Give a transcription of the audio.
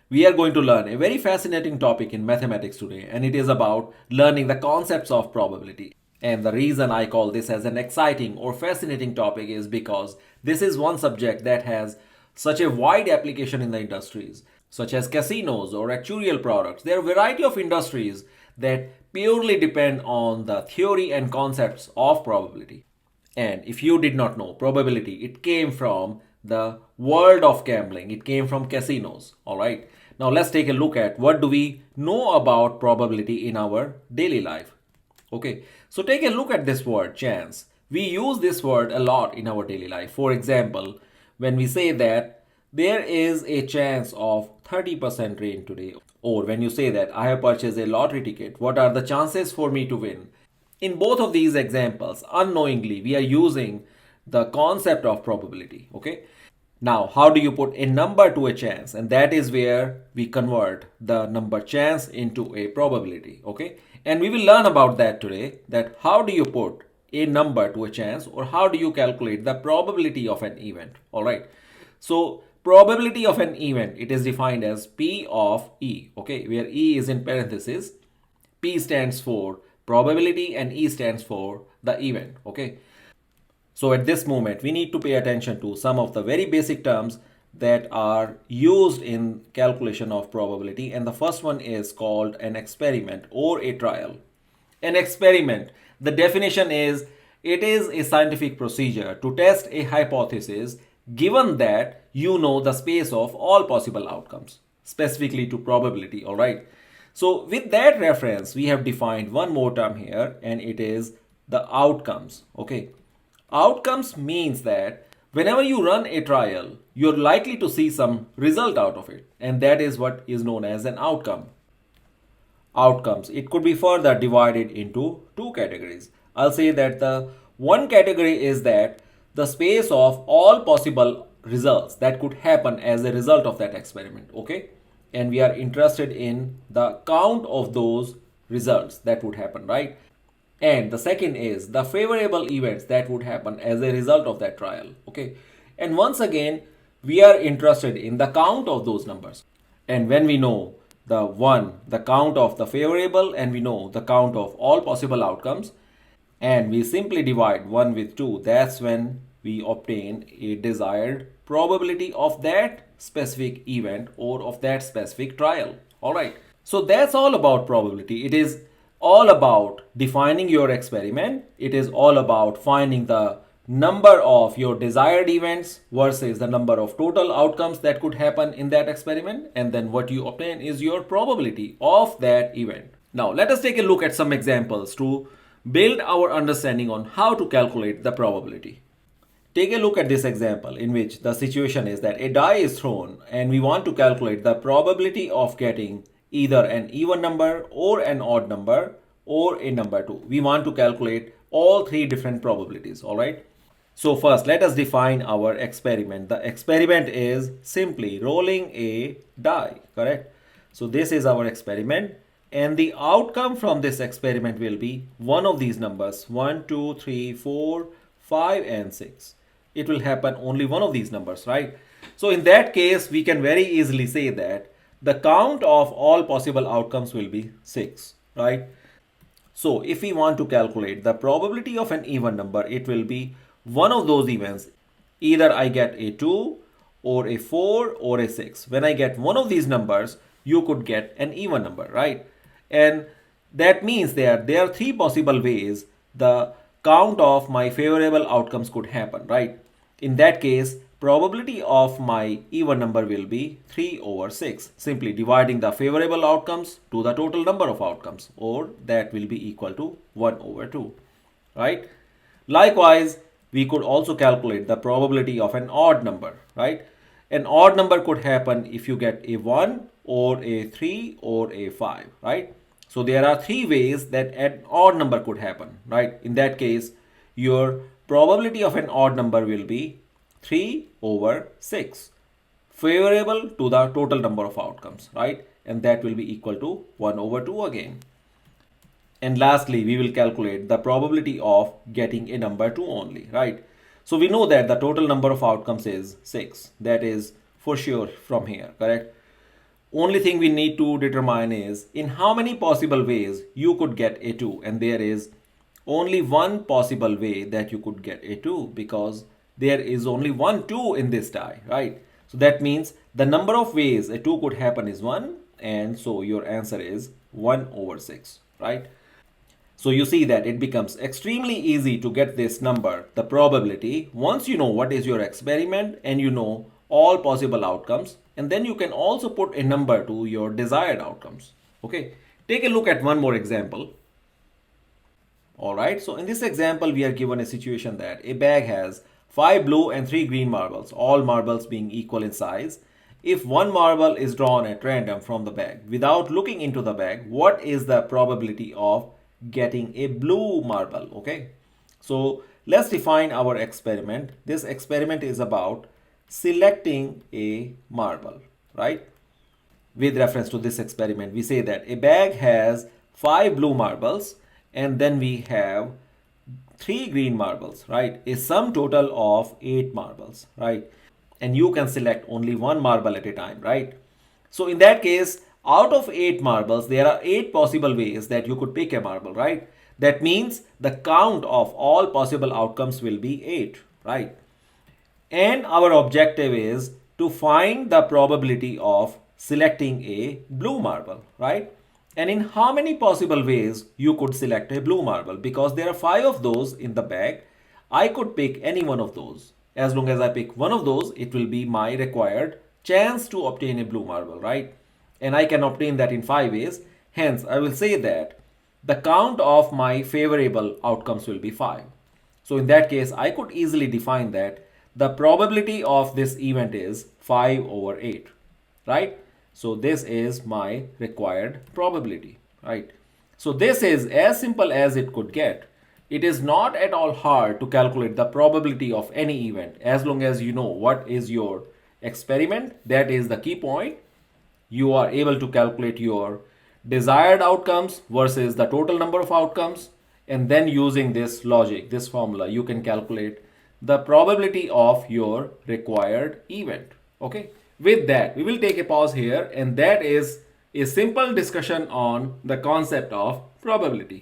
We are going to learn a very fascinating topic in mathematics today, and it is about learning the concepts of probability. And the reason I call this as an exciting or fascinating topic is because this is one subject that has such a wide application in the industries, such as casinos or actuarial products. There are a variety of industries that purely depend on the theory and concepts of probability. And if you did not know, probability, it came from the world of gambling. It came from casinos. All right. Now let's take a look at what do we know about probability in our daily life. Okay. So take a look at this word chance. We use this word a lot in our daily life. For example, when we say that there is a chance of 30% rain today, or when you say that I have purchased a lottery ticket, what are the chances for me to win? In both of these examples, unknowingly, we are using the concept of probability. Okay. Now, how do you put a number to a chance? And that is where we convert the number chance into a probability. Okay. And we will learn about that today, that how do you put a number to a chance, or how do you calculate the probability of an event. All right. So probability of an event, it is defined as P of E. Okay. Where E is in parentheses. P stands for probability and E stands for the event. Okay. So at this moment, we need to pay attention to some of the very basic terms that are used in calculation of probability. And the first one is called an experiment or a trial. An experiment, the definition is it is a scientific procedure to test a hypothesis given that you know the space of all possible outcomes, specifically to probability. All right. So with that reference, we have defined one more term here, and it is the outcomes. Okay. Outcomes means that whenever you run a trial, you're likely to see some result out of it, and that is what is known as an outcome. Outcomes, it could be further divided into two categories. I'll say that the one category is that the space of all possible results that could happen as a result of that experiment. Okay. And we are interested in the count of those results that would happen, right? And the second is the favorable events that would happen as a result of that trial. Okay. And once again, we are interested in the count of those numbers. And when we know the count of the favorable, and we know the count of all possible outcomes, and we simply divide 1 with 2, that's when we obtain a desired probability of that specific event or of that specific trial. All right. So that's all about probability. It is all about defining your experiment. It is all about finding the number of your desired events versus the number of total outcomes that could happen in that experiment. And then what you obtain is your probability of that event. Now, let us take a look at some examples to build our understanding on how to calculate the probability. Take a look at this example in which the situation is that a die is thrown and we want to calculate the probability of getting either an even number or an odd number or a number 2. We want to calculate all three different probabilities. All right. So first, let us define our experiment. The experiment is simply rolling a die, correct? So this is our experiment, and the outcome from this experiment will be one of these numbers: 1, 2, 3, 4, 5, and 6. It will happen only one of these numbers, right? So in that case, we can very easily say that the count of all possible outcomes will be 6, right? So if we want to calculate the probability of an even number, it will be one of those events. Either I get a 2 or a 4 or a 6. When I get one of these numbers, you could get an even number, right? And that means that there are three possible ways the count of my favorable outcomes could happen, right? In that case, probability of my even number will be 3 over 6, simply dividing the favorable outcomes to the total number of outcomes, or that will be equal to 1 over 2, right? Likewise, we could also calculate the probability of an odd number, right? An odd number could happen if you get a 1 or a 3 or a 5, right? So there are three ways that an odd number could happen, right? In that case, your probability of an odd number will be 3 over 6, favorable to the total number of outcomes, right? And that will be equal to 1 over 2 again. And lastly, we will calculate the probability of getting a number 2 only, right? So we know that the total number of outcomes is 6. That is for sure from here, correct? Only thing we need to determine is in how many possible ways you could get a 2, and there is only one possible way that you could get a 2 because there is only one 2 in this die, right? So that means the number of ways a 2 could happen is 1, and so your answer is 1 over 6, right? So you see that it becomes extremely easy to get this number, the probability, once you know what is your experiment and you know all possible outcomes, and then you can also put a number to your desired outcomes. Okay, take a look at one more example. Alright, so in this example we are given a situation that a bag has 5 blue and 3 green marbles, all marbles being equal in size. If one marble is drawn at random from the bag without looking into the bag, what is the probability of getting a blue marble? Okay, so let's define our experiment. This experiment is about selecting a marble, right? With reference to this experiment, we say that a bag has 5 blue marbles and then we have 3 green marbles, right? A sum total of 8 marbles, right? And you can select only one marble at a time, right? So in that case, out of 8 marbles, there are 8 possible ways that you could pick a marble, right? That means the count of all possible outcomes will be 8, right? And our objective is to find the probability of selecting a blue marble, right? And in how many possible ways you could select a blue marble, because there are 5 of those in the bag. I could pick any one of those. As long as I pick one of those, it will be my required chance to obtain a blue marble, right? And I can obtain that in 5 ways. Hence, I will say that the count of my favorable outcomes will be 5. So in that case, I could easily define that the probability of this event is 5 over 8, right? So this is my required probability, right? So this is as simple as it could get. It is not at all hard to calculate the probability of any event as long as you know what is your experiment. That is the key point. You are able to calculate your desired outcomes versus the total number of outcomes, and then using this logic, this formula, you can calculate the probability of your required event. Okay, with that we will take a pause here, and that is a simple discussion on the concept of probability.